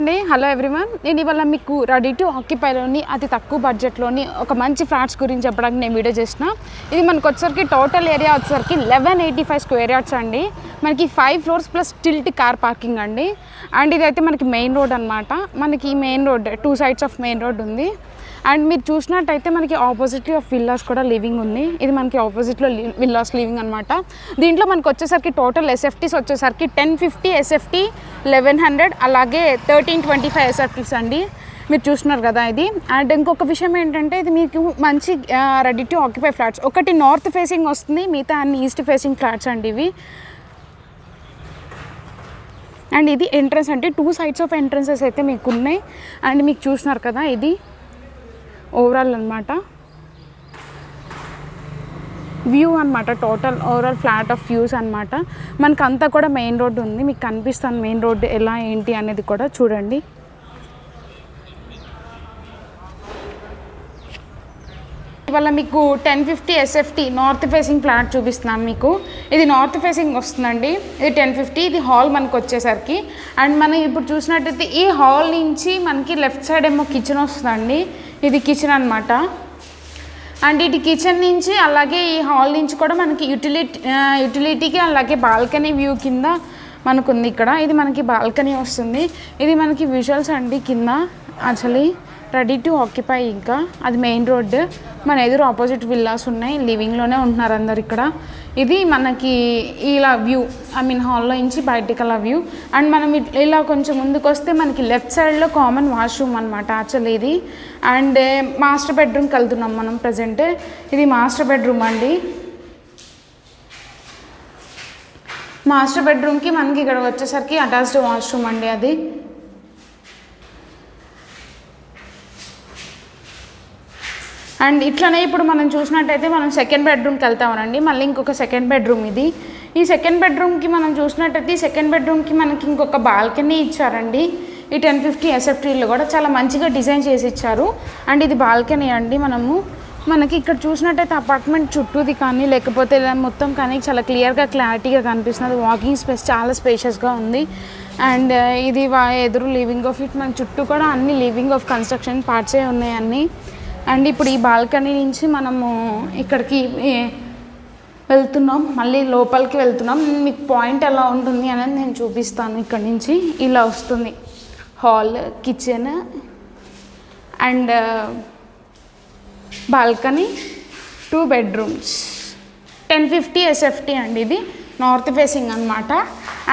Hello everyone, నేను ఇవాళ మీకు రెడీ టు ఆక్యుపైలోని అతి తక్కువ బడ్జెట్లోని ఒక మంచి ఫ్లాట్స్ గురించి చెప్పడానికి నేను వీడియో చేసిన. ఇది మనకు వచ్చేసరికి టోటల్ ఏరియా వచ్చేసరికి 1185 స్క్వేర్ యార్డ్స్ అండి. మనకి 5 floors plus tilt car parking అండి. అండ్ ఇదైతే మనకి మెయిన్ రోడ్ అనమాట. మనకి main road 2 sides of main road ఉంది. అండ్ మీరు చూసినట్టయితే మనకి ఆపోజిట్లో ఆఫ్ విల్లాస్ కూడా లివింగ్ ఉంది. ఇది మనకి ఆపోజిట్లో విల్లాస్ లివింగ్ అనమాట. దీంట్లో మనకు వచ్చేసరికి టోటల్ ఎస్ఎఫ్టీస్ వచ్చేసరికి 1050 ఎస్ఎఫ్టీ, 1100 అలాగే 1325 ఎస్ఎఫ్టీస్ అండి. మీరు చూస్తున్నారు కదా ఇది. అండ్ ఇంకొక విషయం ఏంటంటే ఇది మీకు మంచి రెడీ టు ఆక్యుపై ఫ్లాట్స్. ఒకటి నార్త్ ఫేసింగ్ వస్తుంది, మిగతా అన్ని ఈస్ట్ ఫేసింగ్ ఫ్లాట్స్ అండి ఇవి. అండ్ ఇది ఎంట్రన్స్ అంటే 2 సైడ్స్ ఆఫ్ ఎంట్రన్సెస్ అయితే మీకు ఉన్నాయి. అండ్ మీకు చూస్తున్నారు కదా ఇది ఓవరాల్ అనమాట, వ్యూ అనమాట. Total overall flat of views అనమాట. మనకు అంతా కూడా మెయిన్ రోడ్డు ఉంది. మీకు కనిపిస్తాను మెయిన్ రోడ్డు ఎలా ఏంటి అనేది కూడా చూడండి. ఇవాళ మీకు 1050 ఎస్ఎఫ్టీ నార్త్ ఫేసింగ్ ఫ్లాట్ చూపిస్తున్నాను మీకు. ఇది నార్త్ ఫేసింగ్ వస్తుందండి. ఇది 1050. ఇది హాల్ మనకు వచ్చేసరికి. అండ్ మనం ఇప్పుడు చూసినట్టయితే ఈ హాల్ నుంచి మనకి లెఫ్ట్ సైడ్ ఏమో కిచెన్ వస్తుందండి. ఇది కిచెన్ అనమాట. అండ్ ఇది కిచెన్ నుంచి అలాగే ఈ హాల్ నుంచి కూడా మనకి యూటిలిటీకి అలాగే బాల్కనీ వ్యూ కింద మనకు ఉంది ఇక్కడ. ఇది మనకి బాల్కనీ వస్తుంది. ఇది మనకి విజువల్స్ అండి కింద. Actually ready to occupy. ఇంకా అది మెయిన్ రోడ్. మన ఎదురు ఆపోజిట్ విల్లాస్ ఉన్నాయి. లివింగ్లోనే ఉంటున్నారు అందరు ఇక్కడ. ఇది మనకి ఇలా వ్యూ, హాల్లో నుంచి బయటికి అలా వ్యూ. అండ్ మనం ఇలా కొంచెం ముందుకు వస్తే మనకి లెఫ్ట్ సైడ్లో కామన్ వాష్రూమ్ అనమాట యాక్చువల్లీ ఇది. అండ్ మాస్టర్ బెడ్రూమ్కి వెళ్తున్నాం మనం ప్రజెంట్. ఇది మాస్టర్ బెడ్రూమ్ అండి. మాస్టర్ బెడ్రూమ్కి మనకి ఇక్కడ వచ్చేసరికి అటాచ్డ్ వాష్రూమ్ అండి అది. అండ్ ఇట్లనే ఇప్పుడు మనం చూసినట్టయితే మనం సెకండ్ బెడ్రూమ్కి వెళ్తామనండి. మళ్ళీ ఇంకొక సెకండ్ బెడ్రూమ్ ఇది. ఈ సెకండ్ బెడ్రూమ్కి మనం చూసినట్టయితే ఈ సెకండ్ బెడ్రూమ్కి మనకి ఇంకొక బాల్కనీ ఇచ్చారండి. ఈ 1050 ఎస్ఎఫ్టీలో కూడా చాలా మంచిగా డిజైన్ చేసి ఇచ్చారు. అండ్ ఇది బాల్కనీ అండి. మనకి ఇక్కడ చూసినట్టయితే అపార్ట్మెంట్ చుట్టూది కానీ లేకపోతే మొత్తం కానీ చాలా క్లారిటీగా కనిపిస్తుంది. వాకింగ్ స్పేస్ చాలా స్పేషియస్గా ఉంది. అండ్ ఇది ఎదురు లివింగ్ ఆఫ్ ఇట్. మన చుట్టూ కూడా అన్ని లివింగ్ ఆఫ్ కన్స్ట్రక్షన్ పార్ట్సే ఉన్నాయి అన్నీ. అండ్ ఇప్పుడు ఈ బాల్కనీ నుంచి మనము ఇక్కడికి వెళ్తున్నాం, మళ్ళీ లోపలికి వెళ్తున్నాం. మీకు పాయింట్ ఎలా ఉంటుంది అనేది నేను చూపిస్తాను. ఇక్కడ నుంచి ఇలా వస్తుంది hall, kitchen and balcony, 2 bedrooms, 1050 SFT అండి. ఇది నార్త్ ఫేసింగ్ అనమాట.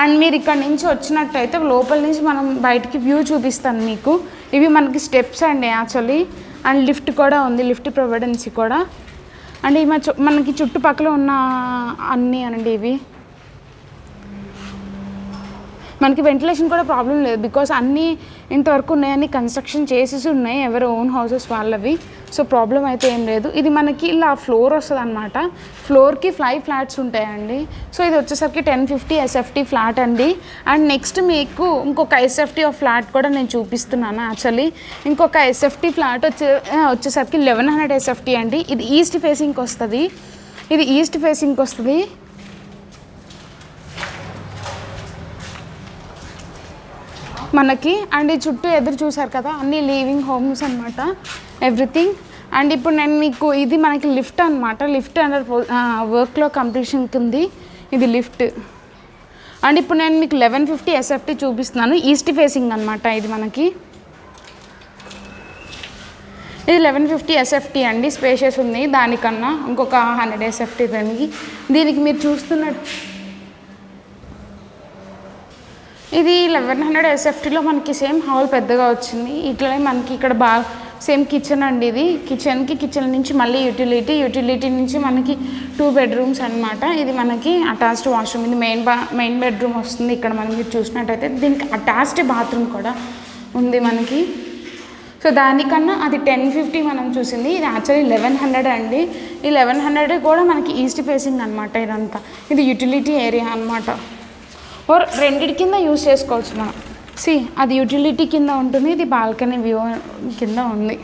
అండ్ మీరు ఇక్కడ నుంచి వచ్చినట్టయితే లోపల నుంచి మనం బయటికి వ్యూ చూపిస్తాను మీకు. ఇవి మనకి స్టెప్స్ అండి యాక్చువల్లీ. అండ్ లిఫ్ట్ కూడా ఉంది, లిఫ్ట్ ప్రొవైడెన్సీ కూడా. అండ్ మనకి చుట్టుపక్కల ఉన్న అన్నీ అండి ఇవి. మనకి వెంటిలేషన్ కూడా ప్రాబ్లం లేదు, బికాస్ అన్నీ ఇంతవరకు ఉన్నాయని కన్స్ట్రక్షన్ చేసేసి ఉన్నాయి ఎవరు ఓన్ హౌసెస్ వాళ్ళవి. సో ప్రాబ్లం అయితే ఏం లేదు. ఇది మనకి ఇలా ఫ్లోర్ వస్తుంది అనమాట. ఫ్లోర్కి 5 ఫ్లాట్స్ ఉంటాయండి. సో ఇది వచ్చేసరికి 1050 ఎస్ఎఫ్టీ ఫ్లాట్ అండి. అండ్ నెక్స్ట్ మీకు ఇంకొక ఎస్ఎఫ్టీ ఆఫ్ ఫ్లాట్ కూడా నేను చూపిస్తున్నాను యాక్చువల్లీ. ఇంకొక ఎస్ఎఫ్టీ ఫ్లాట్ వచ్చేసరికి 1100 ఎస్ఎఫ్టీ అండి. ఇది ఈస్ట్ ఫేసింగ్కి వస్తుంది. మనకి. అండ్ ఈ చుట్టూ ఎదురు చూసారు కదా అన్ని లివింగ్ హోమ్స్ అనమాట, ఎవ్రీథింగ్. అండ్ ఇప్పుడు నేను మీకు ఇది మనకి లిఫ్ట్ అనమాట. లిఫ్ట్ అండర్ వర్క్లో కంప్లీషన్కి ఉంది. ఇది లిఫ్ట్. అండ్ ఇప్పుడు నేను మీకు 1150 ఎస్ఎఫ్టీ చూపిస్తున్నాను. ఈస్ట్ ఫేసింగ్ అనమాట ఇది మనకి. ఇది 1150 ఎస్ఎఫ్టీ అండి. స్పేషియస్ ఉంది. దానికన్నా ఇంకొక 100 ఎస్ఎఫ్టీ దీనికి మీరు చూస్తున్నట్టు ఇది 1100 ఎస్ఎఫ్టీలో మనకి సేమ్ హాల్ పెద్దగా వచ్చింది. ఇట్లనే మనకి ఇక్కడ సేమ్ కిచెన్ అండి. ఇది కిచెన్ నుంచి మళ్ళీ యూటిలిటీ నుంచి మనకి 2 బెడ్రూమ్స్ అనమాట. ఇది మనకి అటాచ్డ్ వాష్రూమ్. ఇది మెయిన్ బెడ్రూమ్ వస్తుంది. ఇక్కడ మనం మీరు చూసినట్టయితే దీనికి అటాచ్డ్ బాత్రూమ్ కూడా ఉంది మనకి. సో దానికన్నా అది 1050 మనం చూసింది. ఇది యాక్చువల్లీ 1100 అండి. ఈ 1100 కూడా మనకి ఈస్ట్ ఫేసింగ్ అనమాట. ఇదంతా ఇది యూటిలిటీ ఏరియా అనమాట. ఓర్ రెండిటి కింద యూజ్ చేసుకోవచ్చు మనం. అది యూటిలిటీ కింద ఉంటుంది, ఇది బాల్కనీ వ్యూ కింద ఉంది.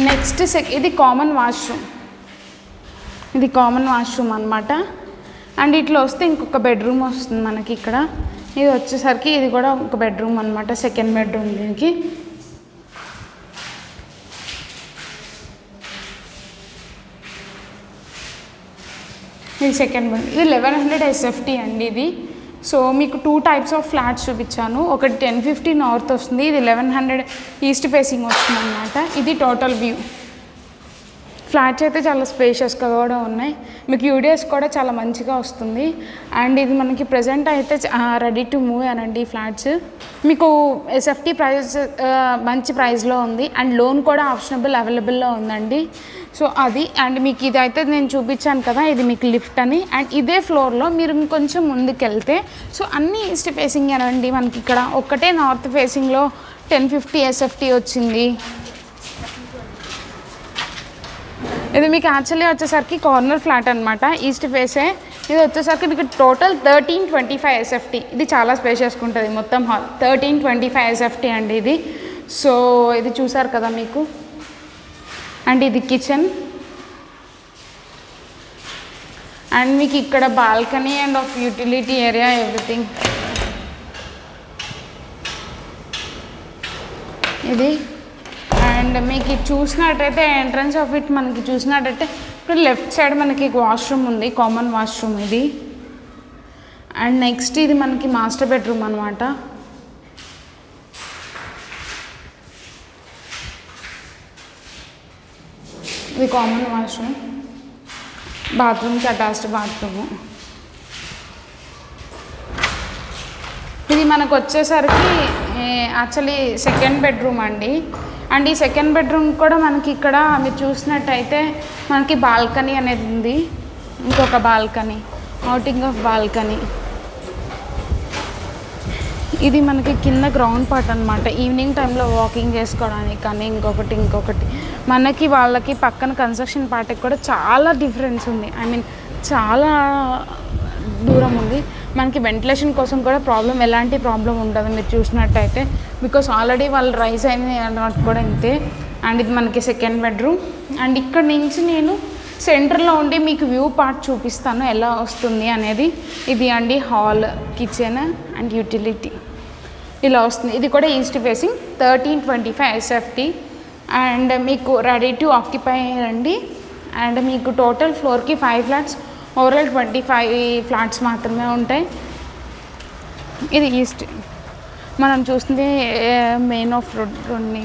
నెక్స్ట్ ఇది కామన్ వాష్రూమ్. అనమాట. అండ్ ఇట్లా వస్తే ఇంకొక బెడ్రూమ్ వస్తుంది మనకి ఇక్కడ. ఇది వచ్చేసరికి ఇది కూడా ఒక బెడ్రూమ్ అనమాట, సెకండ్ బెడ్రూమ్ దీనికి. ఇది సెకండ్ బెడ్. ఇది 1100 SFT అండి ఇది. సో మీకు 2 టైప్స్ ఆఫ్ ఫ్లాట్స్ చూపించాను. ఒకటి 1050 నార్త్ వస్తుంది, ఇది 1100 ఈస్ట్ ఫేసింగ్ వస్తుంది అనమాట. ఇది టోటల్ వ్యూ. ఫ్లాట్స్ అయితే చాలా స్పేషియస్గా కూడా ఉన్నాయి, మీకు యూడిఎస్ కూడా చాలా మంచిగా వస్తుంది. అండ్ ఇది మనకి ప్రజెంట్ అయితే రెడీ టు మూవ్ అనండి ఈ ఫ్లాట్స్. మీకు SFT ప్రైస్ మంచి ప్రైస్లో ఉంది అండ్ లోన్ కూడా ఆప్షనబుల్ అవైలబుల్లో ఉందండి. సో అది. అండ్ మీకు ఇది అయితే నేను చూపించాను కదా, ఇది మీకు లిఫ్ట్ అని. అండ్ ఇదే ఫ్లోర్లో మీరు ఇంకొంచెం ముందుకెళ్తే సో అన్నీ ఈస్ట్ ఫేసింగ్ అనండి. మనకి ఇక్కడ ఒక్కటే నార్త్ ఫేసింగ్లో 1050 SFT వచ్చింది. ఇది మీకు యాక్చువల్లీ వచ్చేసరికి కార్నర్ ఫ్లాట్ అనమాట, ఈస్ట్ ఫేసే. ఇది వచ్చేసరికి మీకు టోటల్ 1325 SFT. ఇది చాలా స్పేషియస్గా ఉంటుంది మొత్తం హాల్. 1325 SFT అండి ఇది. సో ఇది చూసారు కదా మీకు. అండ్ ఇది కిచెన్. అండ్ మీకు ఇక్కడ balcony and of utility area everything. ఇది. అండ్ మీకు ఇది చూసినట్టయితే ఎంట్రన్స్ ఆఫ్ ఇట్ మనకి చూసినట్టయితే ఇప్పుడు లెఫ్ట్ సైడ్ మనకి వాష్రూమ్ ఉంది, కామన్ వాష్రూమ్ ఇది. అండ్ నెక్స్ట్ ఇది మనకి మాస్టర్ బెడ్రూమ్ అనమాట. ఇది కామన్ వాష్రూమ్, బాత్రూమ్కి అటాచ్డ్ బాత్రూము. ఇది మనకు వచ్చేసరికి యాక్చువల్లీ సెకండ్ బెడ్రూమ్ అండి. అండ్ ఈ సెకండ్ బెడ్రూమ్ కూడా మనకి ఇక్కడ మీరు చూసినట్టయితే మనకి బాల్కనీ అనేది ఉంది, ఇంకొక బాల్కనీ, అవుటింగ్ ఆఫ్ బాల్కనీ. ఇది మనకి కింద గ్రౌండ్ పార్ట్ అనమాట, ఈవినింగ్ టైంలో వాకింగ్ చేసుకోవడానికి. కానీ ఇంకొకటి మనకి వాళ్ళకి పక్కన కన్స్ట్రక్షన్ పార్ట్కి కూడా చాలా డిఫరెన్స్ ఉంది. ఐ మీన్ చాలా దూరం ఉంది. మనకి వెంటిలేషన్ కోసం కూడా ఎలాంటి ప్రాబ్లం ఉండదు మీరు చూసినట్టయితే, బికాస్ ఆల్రెడీ వాళ్ళు రైస్ అయినాయి అన్నట్టు కూడా ఇంతే. అండ్ ఇది మనకి సెకండ్ బెడ్రూమ్. అండ్ ఇక్కడ నుంచి నేను సెంటర్లో ఉండి మీకు వ్యూ పార్ట్ చూపిస్తాను ఎలా వస్తుంది అనేది. ఇది అండి హాల్, కిచెన్ అండ్ యూటిలిటీ ఇలా వస్తుంది. ఇది కూడా ఈస్ట్ ఫేసింగ్ 1325 SFT. అండ్ మీకు రెడీ టు ఆక్యుపై అండి. అండ్ మీకు టోటల్ ఫ్లోర్కి 5 ఫ్లాట్స్, ఓవరాల్ 25 ఫ్లాట్స్ మాత్రమే ఉంటాయి. ఇది ఈస్ట్. మనం చూస్తుంది మెయిన్ ఆఫ్ రోడ్ని.